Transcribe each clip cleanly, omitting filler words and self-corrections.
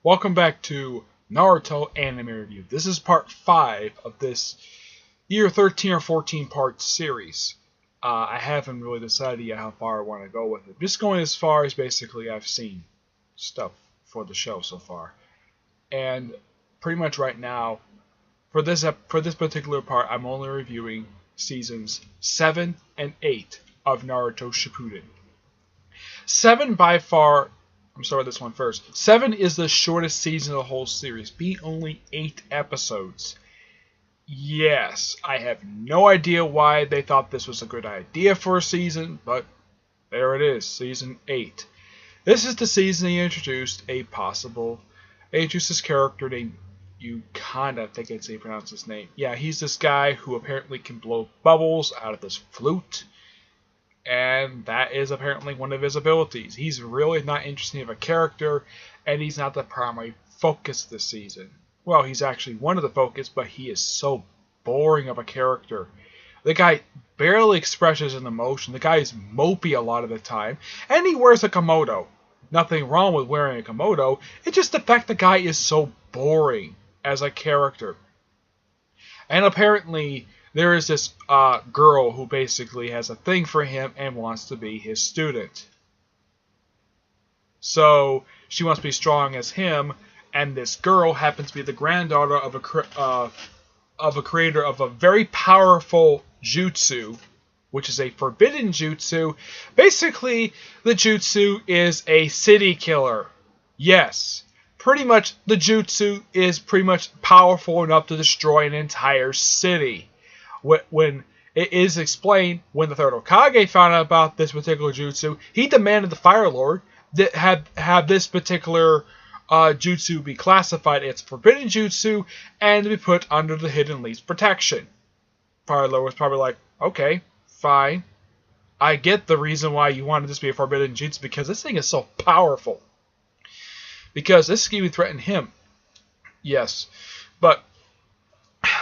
Welcome back to Naruto Anime Review. This is part 5 of this year 13 or 14 part series. I haven't really decided yet how far I want to go with it. Just going as far as basically I've seen stuff for the show so far. And pretty much right now, for this particular part, I'm only reviewing seasons 7 and 8 of Naruto Shippuden. 7 by far... I'm sorry, this one first. 7 is the shortest season of the whole series, being only 8 episodes. Yes, I have no idea why they thought this was a good idea for a season, but there it is, season 8. This is the season they introduced this character named Yukanda, I think it's how you pronounce his name. Yeah, he's this guy who apparently can blow bubbles out of this flute. And that is apparently one of his abilities. He's really not interesting of a character, and he's not the primary focus this season. Well, he's actually one of the focus, but he is so boring of a character. The guy barely expresses an emotion. The guy is mopey a lot of the time, and he wears a kimono. Nothing wrong with wearing a kimono. It's just the fact the guy is so boring as a character. And apparently there is this girl who basically has a thing for him and wants to be his student. So she wants to be strong as him, and this girl happens to be the granddaughter of a creator of a very powerful jutsu, which is a forbidden jutsu. Basically, the jutsu is a city killer. Yes. Pretty much, the jutsu is pretty much powerful enough to destroy an entire city. When it is explained, when the third Hokage found out about this particular jutsu, he demanded the Fire Lord that have this particular jutsu be classified as forbidden jutsu and to be put under the Hidden Leaf's protection. Fire Lord was probably like, okay, fine. I get the reason why you wanted this to be a forbidden jutsu, because this thing is so powerful. Because this can even threaten him. Yes. But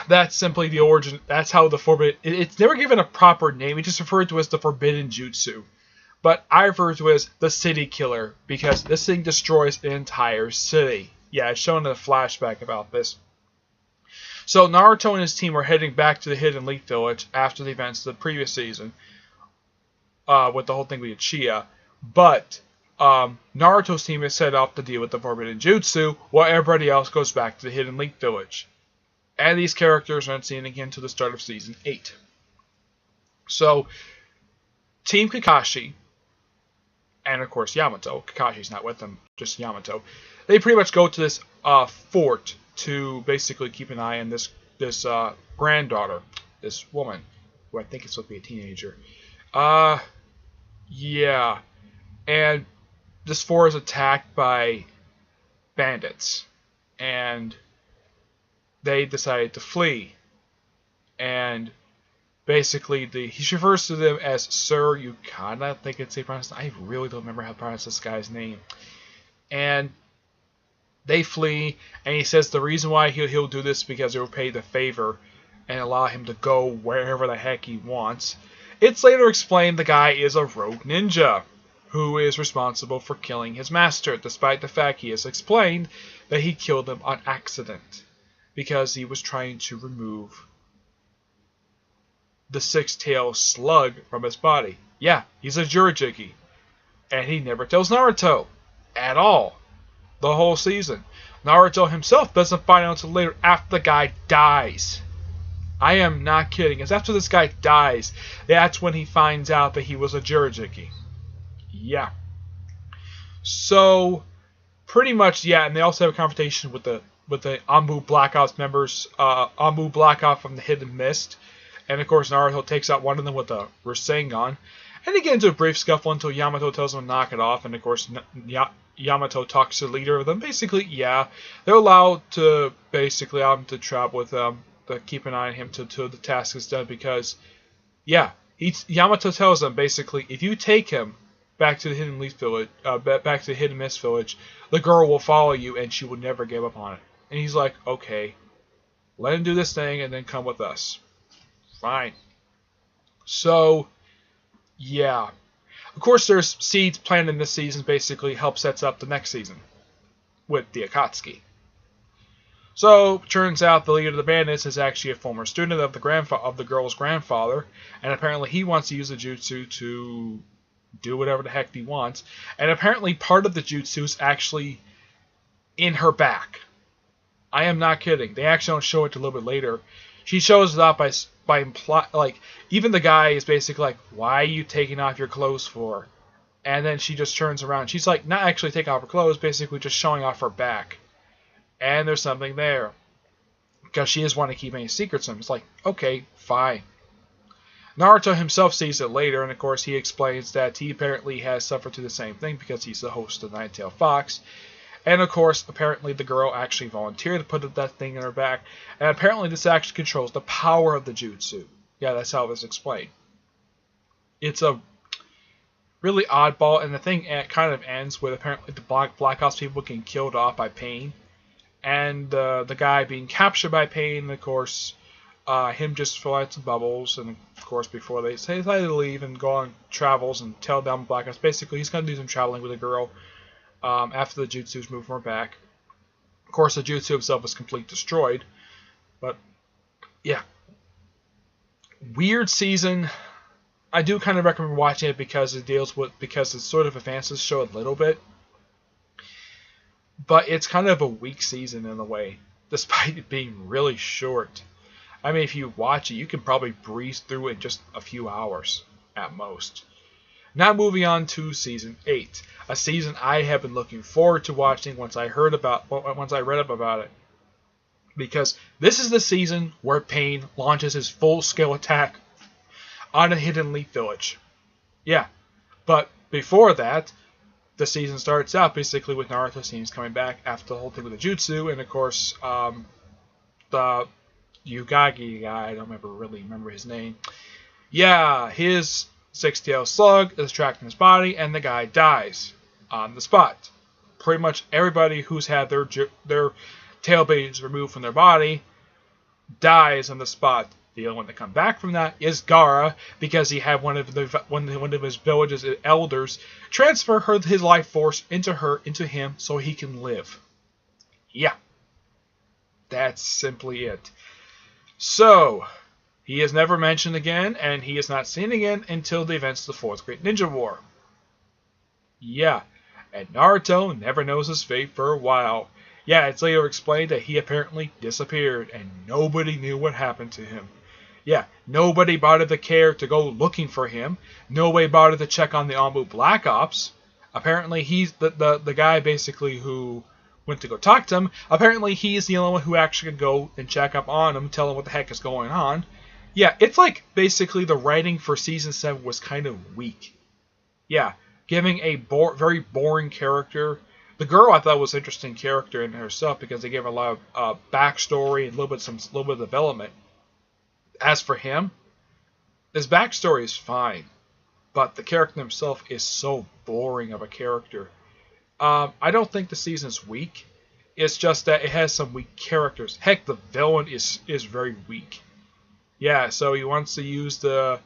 that's simply the origin. That's how the forbidden... It's never given a proper name. It's just referred to as the forbidden jutsu. But I refer to it as the city killer, because this thing destroys an entire city. Yeah, it's shown in a flashback about this. So Naruto and his team are heading back to the Hidden Leaf Village after the events of the previous season. With the whole thing with Uchiha. But Naruto's team is set up to deal with the forbidden jutsu, while everybody else goes back to the Hidden Leaf Village. And these characters aren't seen again until the start of Season 8. So, Team Kakashi, and of course Yamato, Kakashi's not with them, just Yamato, they pretty much go to this fort to basically keep an eye on this granddaughter, this woman, who I think is supposed to be a teenager. Yeah. And this fort is attacked by bandits. And they decided to flee, and basically he refers to them as Sir Yukanda. I think it's pronounced. I really don't remember how to pronounce this guy's name. And they flee, and he says the reason why he'll do this is because they will pay the favor and allow him to go wherever the heck he wants. It's later explained the guy is a rogue ninja who is responsible for killing his master, despite the fact he has explained that he killed him on accident, because he was trying to remove the six-tailed slug from his body. Yeah, he's a Jirajigi. And he never tells Naruto. At all. The whole season. Naruto himself doesn't find out until later, after the guy dies. I am not kidding. It's after this guy dies, that's when he finds out that he was a Jirajigi. Yeah. So, pretty much, yeah, and they also have a confrontation with the Anbu Black Ops members, Anbu Black Ops from the Hidden Mist. And of course Naruto takes out one of them with a Rasengan. And they get into a brief scuffle until Yamato tells him to knock it off. And of course Yamato talks to the leader of them. Basically, yeah, they're allowed to basically allow him to travel with them, to keep an eye on him till the task is done. Because, yeah, Yamato tells them basically, if you take him back to the Hidden Leaf Village, back to the Hidden Mist Village, the girl will follow you and she will never give up on it. And he's like, okay, let him do this thing and then come with us. Fine. So, yeah. Of course, there's seeds planted in this season basically help sets up the next season. with the Akatsuki. So, turns out the leader of the bandits is actually a former student of the girl's grandfather, and apparently he wants to use the jutsu to do whatever the heck he wants. And apparently part of the jutsu is actually in her back. I am not kidding. They actually don't show it a little bit later. She shows it up like, even the guy is basically like, "Why are you taking off your clothes for?" And then she just turns around. She's like, not actually taking off her clothes, basically just showing off her back. And there's something there. Because she doesn't want to keep any secrets from him. It's like, okay, fine. Naruto himself sees it later, and of course he explains that he apparently has suffered to the same thing because he's the host of Nine-Tailed Fox. And of course, apparently the girl actually volunteered to put that thing in her back. And apparently this actually controls the power of the jutsu. Yeah, that's how it was explained. It's a really oddball, and the thing kind of ends with apparently the Black Ops people getting killed off by Pain. And the guy being captured by Pain, and of course, him just flying some bubbles, and of course, before they decide to leave and go on travels and tell them Black Ops, basically, he's going to do some traveling with a girl after the jutsu's moved from her back. Of course, the jutsu himself is completely destroyed, but yeah. Weird season. I do kind of recommend watching it because it sort of advances the show a little bit. But it's kind of a weak season in a way, despite it being really short. I mean, if you watch it, you can probably breeze through it in just a few hours at most. Now moving on to Season 8, a season I have been looking forward to watching once I read up about it. Because this is the season where Pain launches his full-scale attack on a Hidden Leaf Village. Yeah, but before that, the season starts out basically with Naruto seems coming back after the whole thing with the jutsu, and of course, the Yugagi guy, I don't really remember his name. Yeah, his six-tailed slug is trapped in his body, and the guy dies on the spot. Pretty much everybody who's had their tail blades removed from their body dies on the spot. The only one that come back from that is Gaara, because he had one of his village's elders transfer his life force into him so he can live. Yeah. That's simply it. So, he is never mentioned again, and he is not seen again until the events of the Fourth Great Ninja War. Yeah. And Naruto never knows his fate for a while. Yeah, it's later explained that he apparently disappeared, and nobody knew what happened to him. Yeah, nobody bothered to care to go looking for him. Nobody bothered to check on the Anbu Black Ops. Apparently, he's the guy basically who went to go talk to him. Apparently, he's the only one who actually could go and check up on him, tell him what the heck is going on. Yeah, it's like basically the writing for Season 7 was kind of weak. Yeah, giving a very boring character. The girl I thought was an interesting character in herself because they gave her a lot of backstory and a little bit of development. As for him, his backstory is fine, but the character himself is so boring of a character. I don't think the season's weak. It's just that it has some weak characters. Heck, the villain is very weak. Yeah, so he wants to use the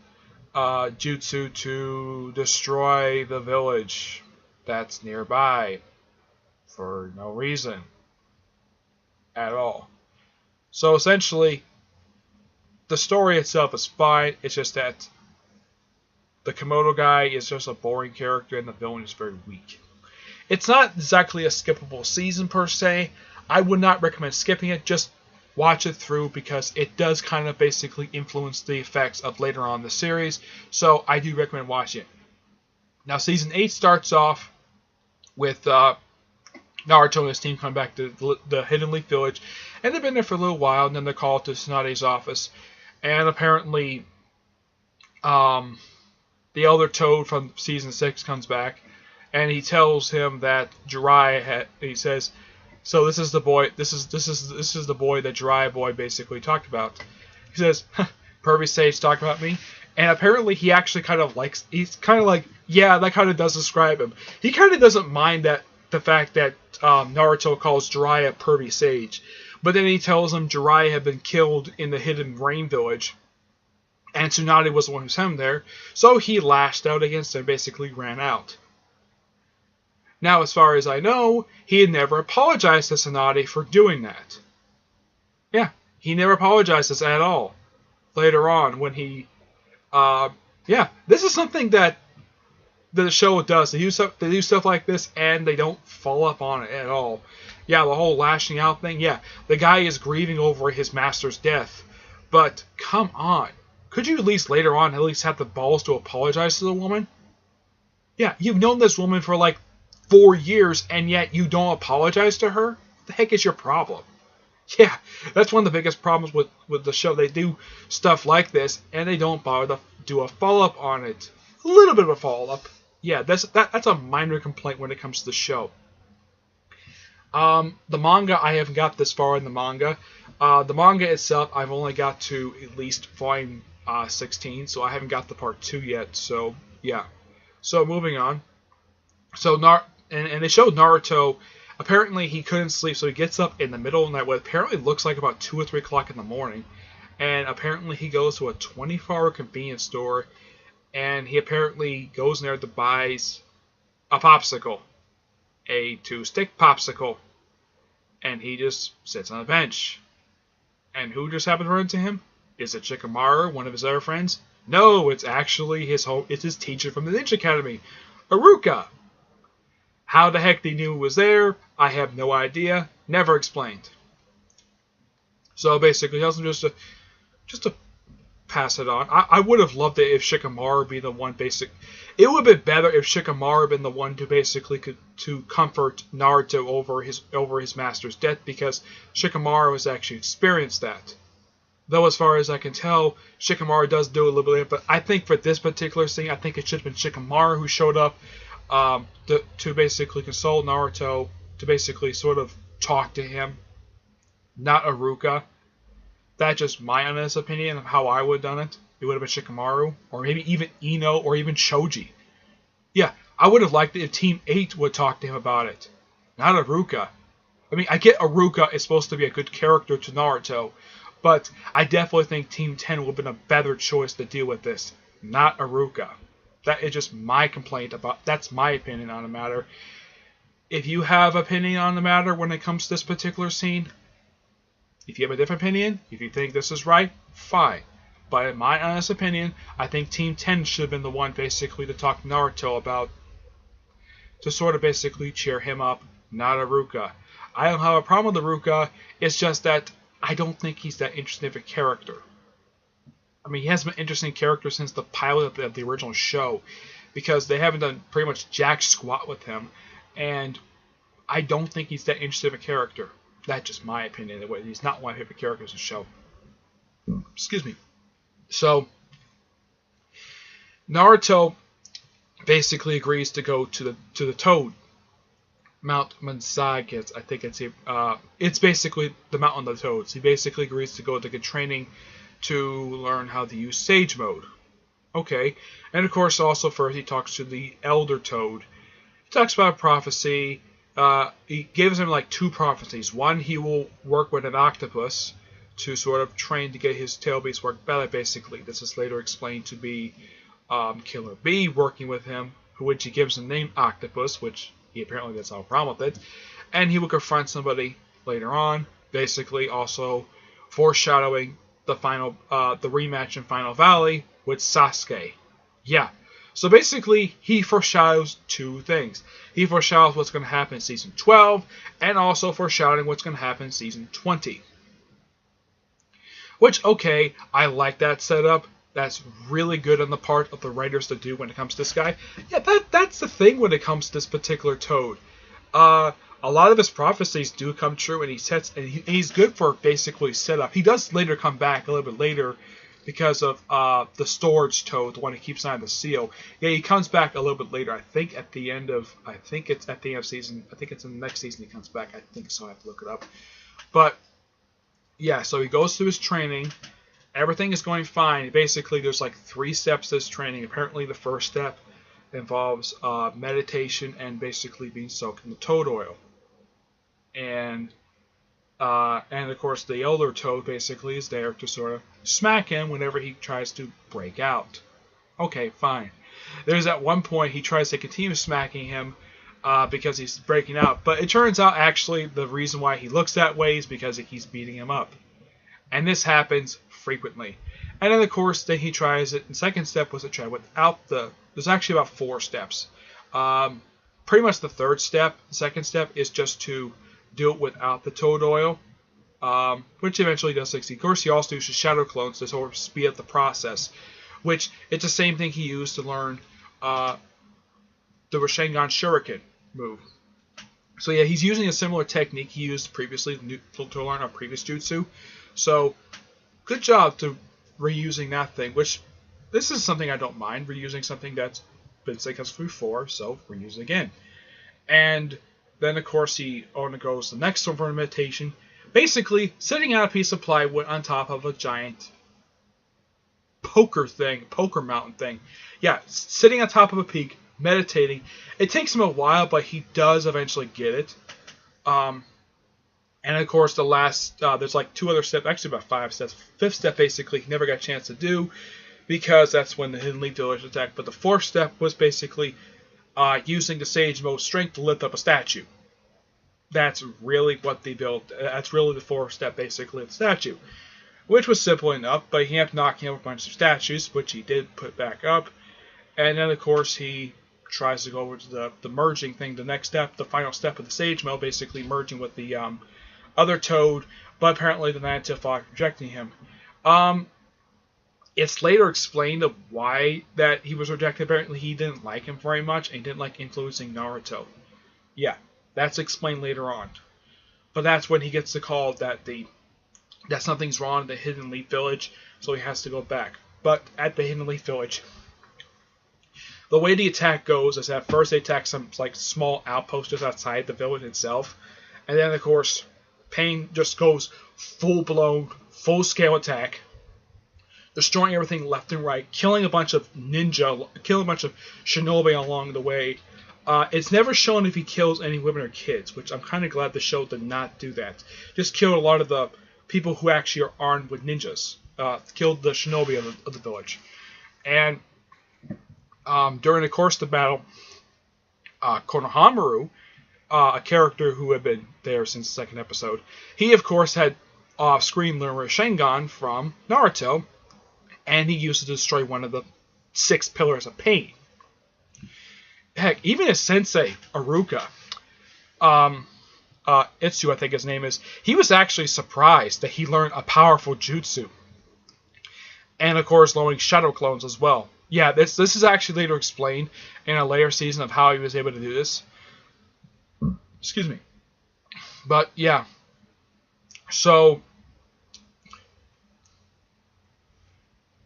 jutsu to destroy the village that's nearby for no reason at all. So essentially, the story itself is fine. It's just that the Komodo guy is just a boring character and the villain is very weak. It's not exactly a skippable season per se. I would not recommend skipping it. Just watch it through because it does kind of basically influence the effects of later on in the series. So I do recommend watching it. Now Season 8 starts off with Naruto and his team come back to the Hidden Leaf Village. And they've been there for a little while, and then they're called to Tsunade's office. And apparently, the Elder Toad from Season 6 comes back, and he tells him that Jiraiya he says, so this is the boy this is the boy that Jiraiya boy basically talked about. He says, Pervy Sage talked about me. And apparently he actually kind of likes, he's kind of like, yeah, that kind of does describe him. He kind of doesn't mind the fact that Naruto calls Jiraiya Pervy Sage. But then he tells him Jiraiya had been killed in the Hidden Rain Village. And Tsunade was the one who sent him there. So he lashed out against him and basically ran out. Now, as far as I know, he had never apologized to Tsunade for doing that. Yeah, he never apologizes at all. Later on, when he, yeah, this is something that the show does. They do stuff like this, and they don't follow up on it at all. Yeah, the whole lashing out thing. Yeah, the guy is grieving over his master's death, but come on, could you at least later on at least have the balls to apologize to the woman? Yeah, you've known this woman for like 4 years, and yet you don't apologize to her? What the heck is your problem? Yeah, that's one of the biggest problems with the show. They do stuff like this, and they don't bother to do a follow-up on it. A little bit of a follow-up. Yeah, that's a minor complaint when it comes to the show. The manga, I haven't got this far in the manga. The manga itself, I've only got to at least volume 16, so I haven't got the part 2 yet. So, yeah. So, moving on. So, and they showed Naruto. Apparently, he couldn't sleep, so he gets up in the middle of the night, what apparently looks like about 2 or 3 o'clock in the morning. And apparently, he goes to a 24-hour convenience store, and he apparently goes in there to buys a popsicle. A 2-stick popsicle. And he just sits on a bench. And who just happened to run into him? Is it Shikamaru, one of his other friends? No, it's actually it's his teacher from the Ninja Academy, Iruka. How the heck they knew it was there, I have no idea. Never explained. So basically, just to pass it on. I would have loved it if Shikamaru be the one It would have been better if Shikamaru had been the one to basically to comfort Naruto over his master's death, because Shikamaru has actually experienced that. Though as far as I can tell, Shikamaru does do a little bit, but I think for this particular scene, I think it should have been Shikamaru who showed up to basically console Naruto, to basically sort of talk to him, not Iruka. That's just my honest opinion of how I would have done it. It would have been Shikamaru, or maybe even Ino, or even Choji. Yeah, I would have liked it if Team 8 would talk to him about it, not Iruka. I mean, I get Iruka is supposed to be a good character to Naruto, but I definitely think Team 10 would have been a better choice to deal with this, not Iruka. That is just my complaint about. That's my opinion on the matter. If you have opinion on the matter when it comes to this particular scene, if you have a different opinion, if you think this is right, fine. But in my honest opinion, I think Team 10 should have been the one basically to talk to Naruto about, to sort of basically cheer him up, not Iruka. I don't have a problem with Iruka, it's just that I don't think he's that interesting of a character. I mean, he hasn't been an interesting character since the pilot of the original show, because they haven't done pretty much jack squat with him, and I don't think he's that interesting of a character. That's just my opinion. He's not one of my favorite characters in the show. Excuse me. So, Naruto basically agrees to go to the Toad, Mount Mansaget. I think it's basically the Mountain of the Toads. He basically agrees to go to get training to learn how to use Sage Mode. Okay, and of course also first he talks to the Elder Toad. He talks about prophecy. He gives him like 2 prophecies. One, he will work with an octopus to sort of train to get his tail beast work better, basically. This is later explained to be Killer Bee working with him, which he gives the name Octopus, which he apparently doesn't have a problem with it. And he will confront somebody later on, basically also foreshadowing the rematch in Final Valley with Sasuke. Yeah. So basically, he foreshadows 2 things. He foreshadows what's going to happen in Season 12, and also foreshadowing what's going to happen in Season 20. Which, okay, I like that setup. That's really good on the part of the writers to do when it comes to this guy. Yeah, that's the thing when it comes to this particular Toad. A lot of his prophecies do come true, and he's good for basically setup. He does later come back a little bit later because of the storage Toad, the one who keeps an eye on the seal. Yeah, he comes back a little bit later. I think it's at the end of season. I think it's in the next season he comes back. I think so. I have to look it up. But yeah, so he goes through his training. Everything is going fine. Basically, there's like 3 steps to this training. Apparently, the first step involves meditation and basically being soaked in the toad oil. And of course, the Elder Toad basically is there to sort of smack him whenever he tries to break out. Okay, fine. There's at one point he tries to continue smacking him because he's breaking out. But it turns out actually the reason why he looks that way is because he's beating him up. And this happens frequently. And then of course then he tries it. The second step was to try without the... There's actually about 4 steps. Pretty much the third step, the second step, is just to do it without the toad oil. Which eventually does succeed. Of course he also uses shadow clones to sort of speed up the process. Which it's the same thing he used to learn the Rasengan Shuriken move. So yeah, he's using a similar technique he used previously to learn a previous jutsu. So good job to reusing that thing, which this is something I don't mind, reusing something that's been successful before, so reuse it again. And then of course he undergoes the next sort of meditation, basically sitting on a piece of plywood on top of a giant poker mountain thing. Yeah, sitting on top of a peak, meditating. It takes him a while, but he does eventually get it. And of course, the last, there's like 2 other steps, actually about 5 steps. 5th step, basically, he never got a chance to do, because that's when the Hidden Leaf Village attacked. But the 4th step was basically using the Sage Mode strength to lift up a statue. That's really what they built. That's really the 4th step, basically, of the statue. Which was simple enough, but he ended up knocking over a bunch of statues, which he did put back up. And then, of course, he tries to go over to the merging thing, the next step, the final step of the Sage Mode, basically merging with the other toad, but apparently the Nine-Tailed Fox rejecting him. It's later explained of why that he was rejected. Apparently he didn't like him very much, and he didn't like influencing Naruto. Yeah, that's explained later on. But that's when he gets the call that something's wrong in the Hidden Leaf Village, so he has to go back. But at the Hidden Leaf Village, the way the attack goes is that first they attack some like small outposts just outside the village itself, and then of course Pain just goes full-blown, full-scale attack, destroying everything left and right, killing a bunch of shinobi along the way. It's never shown if he kills any women or kids, which I'm kind of glad the show did not do that. Just killed a lot of the people who actually are armed with ninjas. Killed the shinobi of the village. And during the course of the battle, Konohamaru, a character who had been there since the 2nd episode, he of course had off-screen learned Rasengan from Naruto, and he used it to destroy one of the 6 pillars of pain. Heck, even his sensei, Aruka, Itsu I think his name is, he was actually surprised that he learned a powerful jutsu. And of course learning shadow clones as well. Yeah, this is actually later explained in a later season of how he was able to do this. Excuse me. But yeah. So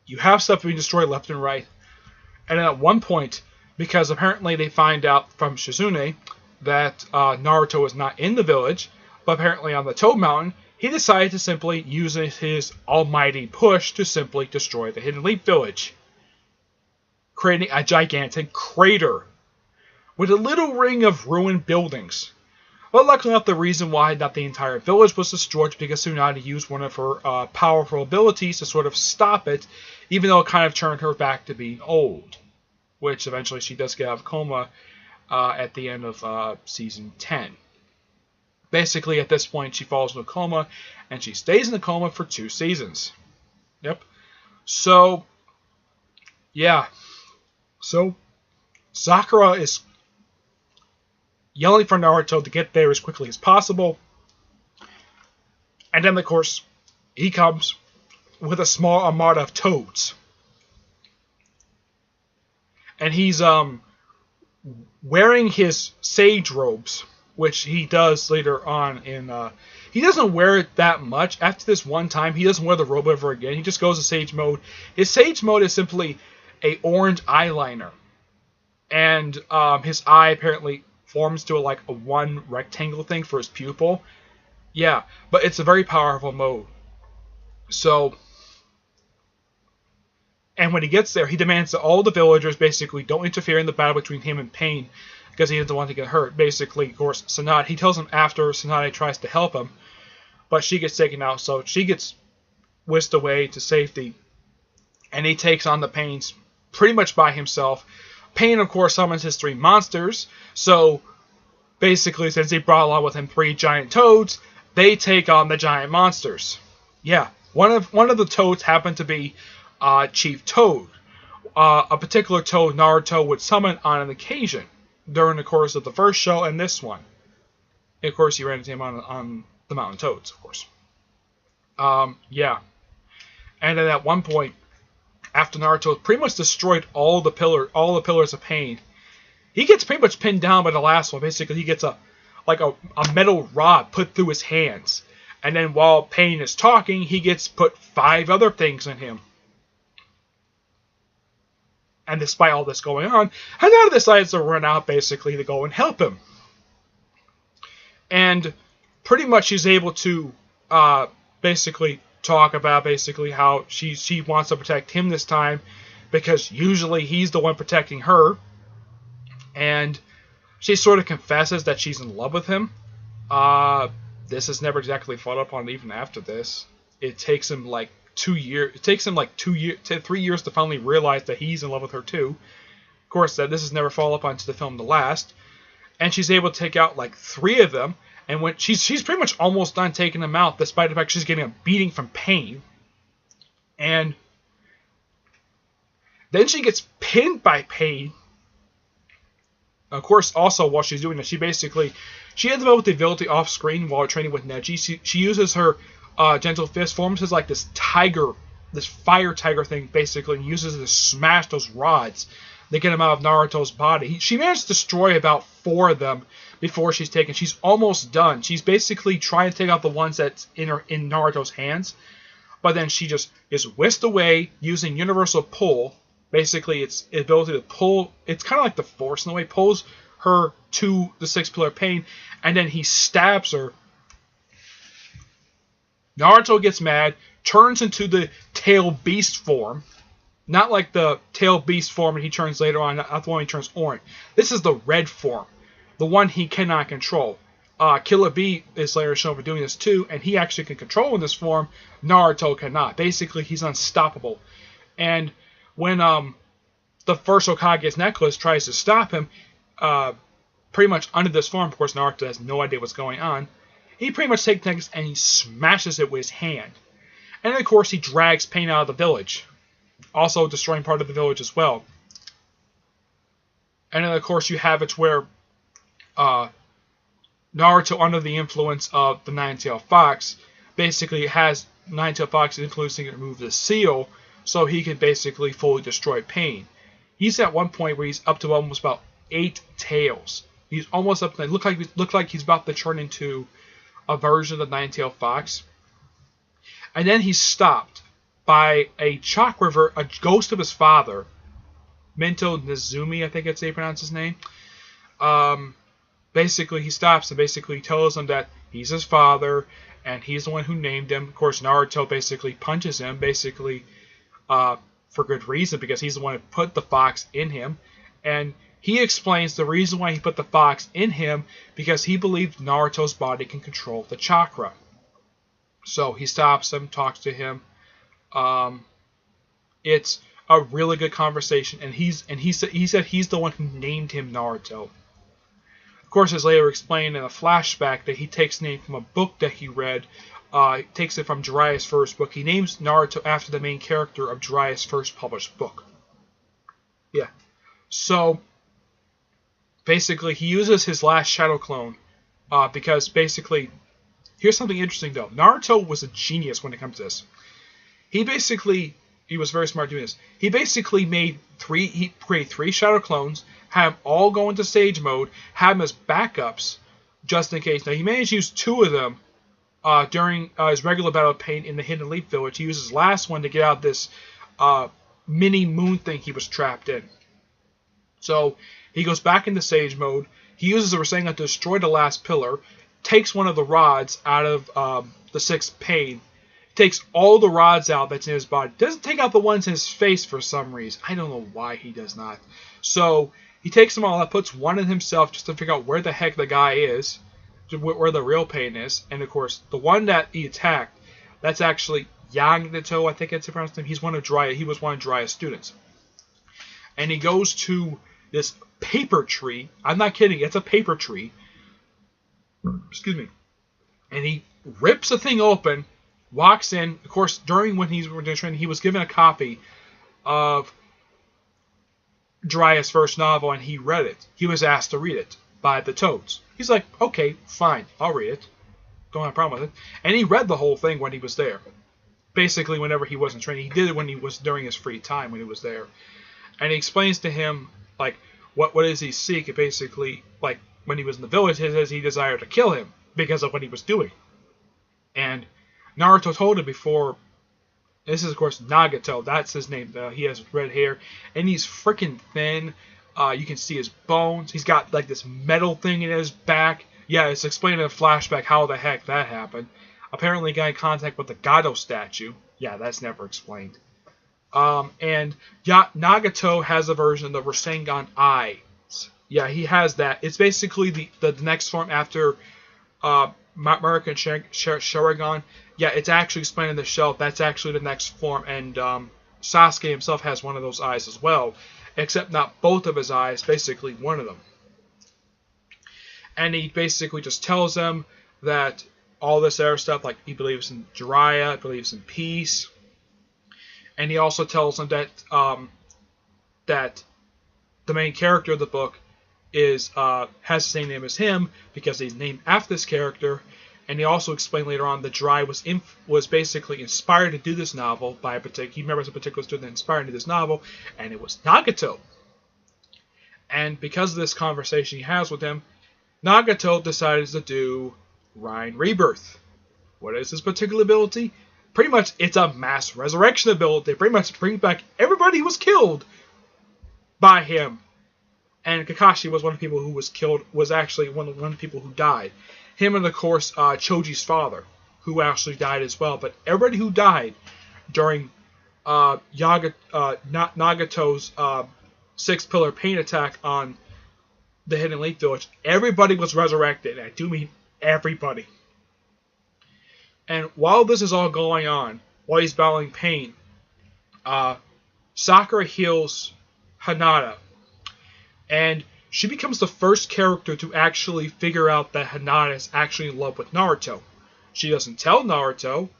you have stuff being destroyed left and right. And then at one point, because apparently they find out from Shizune that Naruto is not in the village, but apparently on the Toad Mountain, he decided to simply use his almighty push to simply destroy the Hidden Leaf Village, creating a gigantic crater with a little ring of ruined buildings. But luckily enough, the reason why not the entire village was destroyed is because Tsunade used one of her powerful abilities to sort of stop it, even though it kind of turned her back to being old. Which eventually she does get out of coma at the end of Season 10. Basically, at this point, she falls into a coma, and she stays in the coma for 2 seasons. Yep. So, yeah. So, Sakura is yelling for Naruto to get there as quickly as possible. And then, of course, he comes with a small armada of toads. And he's wearing his sage robes, which he does later on in... he doesn't wear it that much. After this one time, he doesn't wear the robe ever again. He just goes to sage mode. His sage mode is simply a orange eyeliner. And his eye apparently forms to like a one rectangle thing for his pupil. Yeah, but it's a very powerful mode. So... And when he gets there, he demands that all the villagers basically don't interfere in the battle between him and Pain, because he doesn't want to get hurt. Basically, of course, Tsunade, he tells him after Tsunade tries to help him, but she gets taken out, so she gets whisked away to safety, and he takes on the Pains pretty much by himself. Pain, of course, summons his 3 monsters, so basically, since he brought along with him 3 giant toads, they take on the giant monsters. Yeah, one of the toads happened to be Chief Toad, a particular toad Naruto would summon on an occasion during the course of the first show and this one. And of course, he ran into him on the Mountain Toads, of course. Yeah. And then at one point, after Naruto pretty much destroyed all the pillars of pain, he gets pretty much pinned down by the last one. Basically, he gets a metal rod put through his hands. And then while Pain is talking, he gets put 5 other things in him. And despite all this going on, Hinata decides to run out basically to go and help him. And pretty much she's able to basically talk about basically how she wants to protect him this time, because usually he's the one protecting her. And she sort of confesses that she's in love with him. This is never exactly followed up on even after this. It takes him like 2 years. It takes him like 3 years to finally realize that he's in love with her too. Of course, that this is never followed up on to the film The Last. And she's able to take out like 3 of them. And when she's pretty much almost done taking them out, despite the fact she's getting a beating from Pain. And then she gets pinned by Pain. Of course, also while she's doing this, she has developed the ability off screen while training with Neji. She uses her gentle fist, forms as like this fire tiger thing basically, and uses it to smash those rods to get them out of Naruto's body. She managed to destroy about 4 of them before she's taken. She's almost done. She's basically trying to take out the ones that's in Naruto's hands, but then she just is whisked away using universal pull. Basically, its ability to pull, it's kind of like the Force in a way, pulls her to the 6th pillar of Pain, and then he stabs her. Naruto gets mad, turns into the tail beast form. Not like the tail beast form that he turns later on, not the one he turns orange. This is the red form, the one he cannot control. Killer Bee is later shown for doing this too, and he actually can control in this form. Naruto cannot. Basically, he's unstoppable. And when the first Hokage's necklace tries to stop him, pretty much under this form, of course Naruto has no idea what's going on, he pretty much takes the necklace and he smashes it with his hand. And then, of course, he drags Pain out of the village, also destroying part of the village as well. And then, of course, you have it where Naruto, under the influence of the Nine-Tailed Fox, basically has Nine-Tailed Fox influencing it to remove the seal, so he can basically fully destroy Pain. He's at one point where he's up to almost about 8 tails. He's almost up to, look like he's about to turn into a version of the Nine-Tailed Fox. And then he's stopped by a chakra, a ghost of his father, Mento Nezumi, I think that's how you pronounce his name. Basically, he stops and basically tells him that he's his father, and he's the one who named him. Of course, Naruto basically punches him, basically for good reason, because he's the one who put the fox in him. And he explains the reason why he put the fox in him, because he believed Naruto's body can control the chakra. So he stops him, talks to him. It's a really good conversation, and he said he's the one who named him Naruto. Of course, it's later explained in a flashback that he takes the name from a book that he read. He takes it from Jiraiya's first book. He names Naruto after the main character of Jiraiya's first published book. Yeah. So, basically, he uses his last shadow clone because basically, here's something interesting though. Naruto was a genius when it comes to this. He was very smart doing this. He basically created 3 shadow clones, had them all go into sage mode, had them as backups, just in case. Now, he managed to use 2 of them during his regular battle of Pain in the Hidden Leaf Village. He used his last one to get out of this mini moon thing he was trapped in. So, he goes back into sage mode. He uses a Rasengan to destroy the last pillar, takes one of the rods out of the 6th Pain, takes all the rods out that's in his body. Doesn't take out the ones in his face for some reason. I don't know why he does not. So he takes them all out, puts one in himself just to figure out where the heck the guy is, where the real Pain is. And of course, the one that he attacked, that's actually Yagito, I think it's the pronounced name. He was one of Jiraiya's students. And he goes to this paper tree. I'm not kidding. It's a paper tree. Excuse me. And he rips the thing open, walks in. Of course, during when he's training, he was given a copy of Jiraiya's first novel, and he read it. He was asked to read it by the Toads. He's like, okay, fine, I'll read it. Don't have a problem with it. And he read the whole thing when he was there. Basically, whenever he wasn't training, he did it when he was during his free time when he was there. And he explains to him like what does he seek. It basically, like when he was in the village, he says he desired to kill him because of what he was doing. And Naruto told him before. This is of course Nagato. That's his name. He has red hair and he's freaking thin. You can see his bones. He's got like this metal thing in his back. Yeah, it's explained in a flashback how the heck that happened. Apparently, got in contact with the Gato statue. Yeah, that's never explained. And Nagato has a version of the Rasengan eyes. Yeah, he has that. It's basically the next form after American Sharingan. Yeah, it's actually explained in the shelf. That's actually the next form. And Sasuke himself has one of those eyes as well. Except not both of his eyes, basically one of them. And he basically just tells them that all this other stuff, like he believes in Jiraiya, believes in peace. And he also tells them that that the main character of the book is has the same name as him because he's named after this character. And he also explained later on that Jiraiya was basically inspired to do this novel by he remembers a particular student that inspired him to do this novel, and it was Nagato. And because of this conversation he has with him, Nagato decides to do Rhine Rebirth. What is his particular ability? Pretty much, it's a mass resurrection ability. Pretty much brings back everybody who was killed by him. And Kakashi was one of the people who was killed, was actually one of the people who died. Him and, of course, Choji's father, who actually died as well. But everybody who died during Nagato's six-pillar pain attack on the Hidden Leaf Village, everybody was resurrected. And I do mean everybody. And while this is all going on, while he's battling pain, Sakura heals Hinata. And she becomes the first character to actually figure out that Hinata is actually in love with Naruto. She doesn't tell Naruto,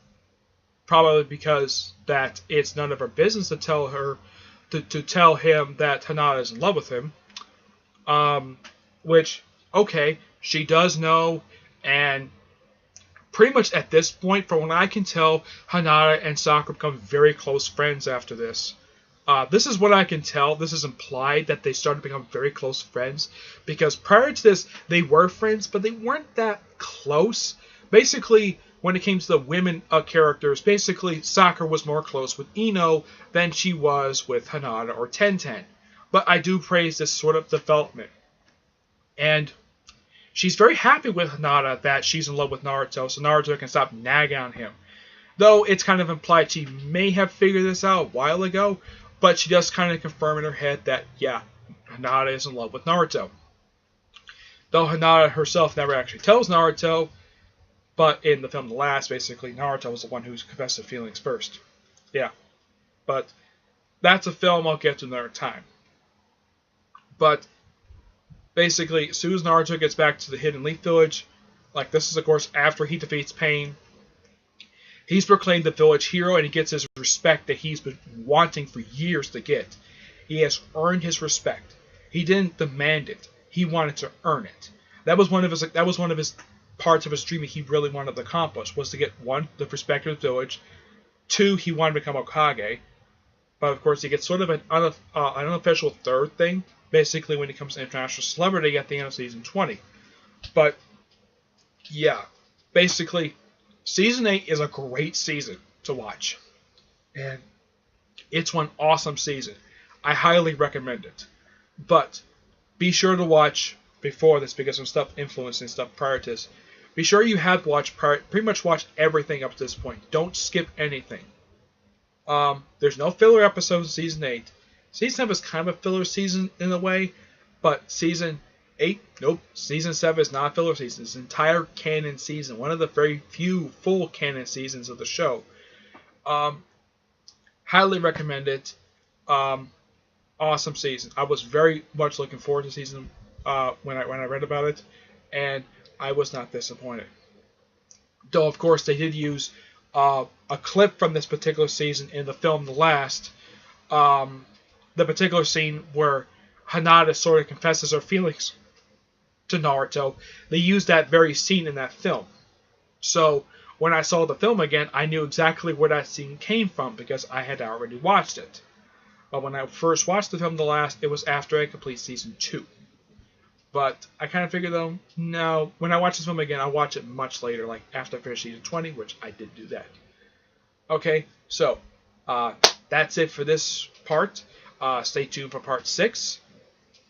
probably because that it's none of her business to tell her to tell him that Hinata is in love with him. Which, okay, she does know, and pretty much at this point, from what I can tell, Hinata and Sakura become very close friends after this. This is what I can tell. This is implied that they started to become very close friends. Because prior to this, they were friends, but they weren't that close. Basically, when it came to the women characters, basically Sakura was more close with Ino than she was with Hinata or Tenten. But I do praise this sort of development. And she's very happy with Hinata that she's in love with Naruto, so Naruto can stop nagging on him. Though it's kind of implied she may have figured this out a while ago, but she does kind of confirm in her head that, yeah, Hinata is in love with Naruto. Though Hinata herself never actually tells Naruto, but in the film The Last, basically, Naruto was the one who confessed the feelings first. Yeah. But that's a film I'll get to another time. But basically, as soon as Naruto gets back to the Hidden Leaf Village, like this is of course after he defeats Pain, he's proclaimed the village hero and he gets his respect that he's been wanting for years to get. He has earned his respect. He didn't demand it. He wanted to earn it. That was one of his parts of his dream that he really wanted to accomplish, was to get, one, the respect of the village, two, he wanted to become Hokage. But of course he gets sort of an unofficial third thing, basically when he becomes an international celebrity at the end of season 20. But yeah, basically season 8 is a great season to watch. And it's one awesome season. I highly recommend it. But be sure to watch before this because some stuff influencing stuff prior to this. Be sure you have watched pretty much watch everything up to this point. Don't skip anything. There's no filler episodes in season 8. Season 7 is kind of a filler season in a way, but season 8, nope. Season 7 is not a filler season. It's an entire canon season. One of the very few full canon seasons of the show. Highly recommend it. Awesome season. I was very much looking forward to season when I read about it, and I was not disappointed. Though, of course, they did use a clip from this particular season in the film The Last. The particular scene where Hinata sort of confesses her feelings to Naruto. They used that very scene in that film. So, when I saw the film again, I knew exactly where that scene came from because I had already watched it. But when I first watched the film The Last, it was after I complete Season 2. But I kind of figured, though, no, when I watch this film again, I'll watch it much later, like after I finish Season 20, which I did do that. Okay, so that's it for this part. Stay tuned for Part 6.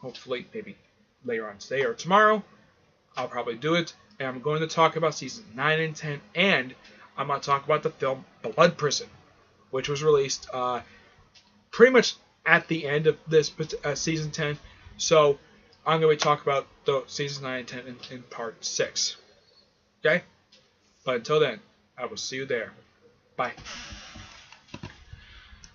Hopefully, maybe later on today or tomorrow. I'll probably do it. And I'm going to talk about Seasons 9 and 10, and I'm going to talk about the film Blood Prison, which was released pretty much at the end of this Season 10. So I'm going to talk about the Seasons 9 and 10 in Part 6. Okay? But until then, I will see you there. Bye.